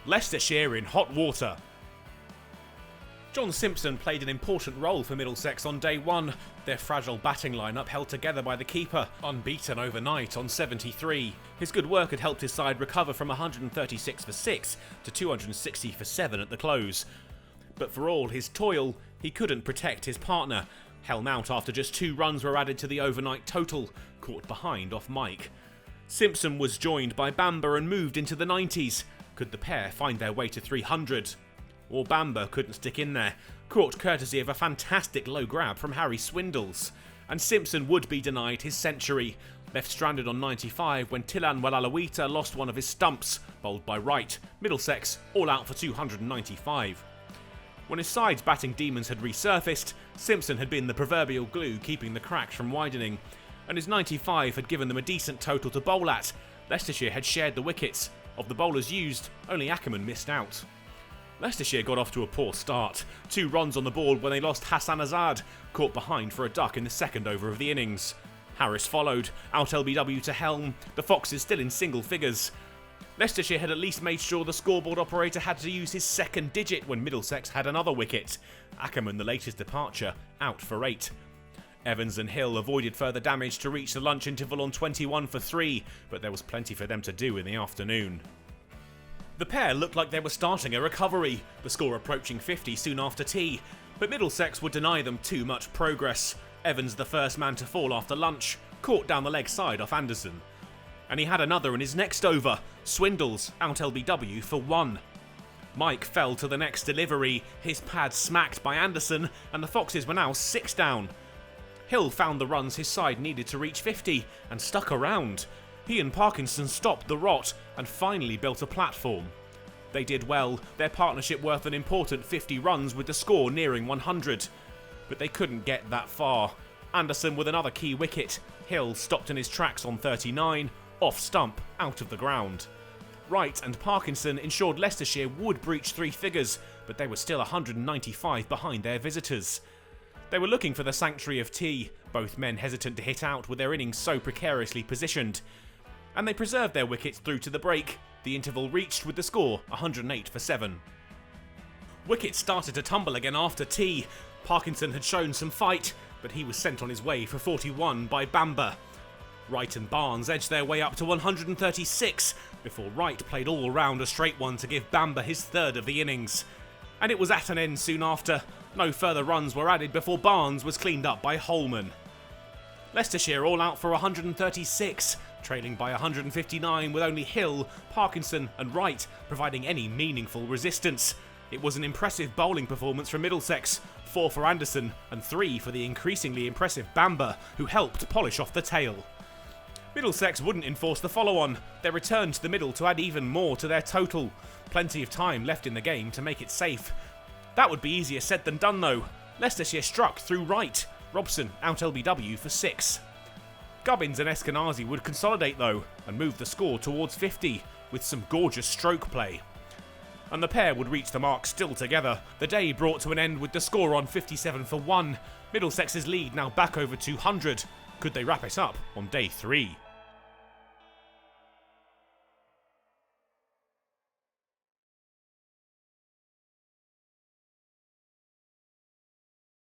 Leicestershire in hot water. John Simpson played an important role for Middlesex on day one. Their fragile batting lineup held together by the keeper, unbeaten overnight on 73. His good work had helped his side recover from 136 for 6 to 260 for 7 at the close. But for all his toil, he couldn't protect his partner. Helm out after just 2 runs were added to the overnight total, caught behind off Mike. Simpson was joined by Bamber and moved into the 90s. Could the pair find their way to 300? Or Bamber couldn't stick in there, caught courtesy of a fantastic low grab from Harry Swindles. And Simpson would be denied his century, left stranded on 95 when Tilan Walalawita lost one of his stumps, bowled by Wright. Middlesex all out for 295. When his side's batting demons had resurfaced, Simpson had been the proverbial glue keeping the cracks from widening, and his 95 had given them a decent total to bowl at. Leicestershire had shared the wickets. Of the bowlers used, only Ackerman missed out. Leicestershire got off to a poor start. 2 runs on the board when they lost Hassan Azad, caught behind for a duck in the second over of the innings. Harris followed, out LBW to Helm, the Foxes still in single figures. Leicestershire had at least made sure the scoreboard operator had to use his second digit when Middlesex had another wicket. Ackerman, the latest departure, out for 8. Evans and Hill avoided further damage to reach the lunch interval on 21 for 3, but there was plenty for them to do in the afternoon. The pair looked like they were starting a recovery, the score approaching 50 soon after tea, but Middlesex would deny them too much progress. Evans, the first man to fall after lunch, caught down the leg side off Anderson. And he had another in his next over, Swindles out LBW for 1. Mike fell to the next delivery, his pad smacked by Anderson, and the Foxes were now 6 down. Hill found the runs his side needed to reach 50 and stuck around. He and Parkinson stopped the rot and finally built a platform. They did well, their partnership worth an important 50 runs with the score nearing 100. But they couldn't get that far. Anderson with another key wicket. Hill stopped in his tracks on 39, off stump, out of the ground. Wright and Parkinson ensured Leicestershire would breach 3 figures, but they were still 195 behind their visitors. They were looking for the sanctuary of tea, both men hesitant to hit out with their innings so precariously positioned. And they preserved their wickets through to the break, the interval reached with the score 108 for 7. Wickets started to tumble again after tea. Parkinson had shown some fight, but he was sent on his way for 41 by Bamber. Wright and Barnes edged their way up to 136, before Wright played all round a straight one to give Bamber his 3rd of the innings. And it was at an end soon after. No further runs were added before Barnes was cleaned up by Holman. Leicestershire all out for 136, trailing by 159 with only Hill, Parkinson and Wright providing any meaningful resistance. It was an impressive bowling performance from Middlesex, 4 for Anderson and 3 for the increasingly impressive Bamber, who helped polish off the tail. Middlesex wouldn't enforce the follow-on. They returned to the middle to add even more to their total. Plenty of time left in the game to make it safe. That would be easier said than done though. Leicestershire struck through Wright. Robson out LBW for 6. Gubbins and Eskenazi would consolidate though and move the score towards 50 with some gorgeous stroke play. And the pair would reach the mark still together. The day brought to an end with the score on 57 for 1. Middlesex's lead now back over 200. Could they wrap it up on day 3?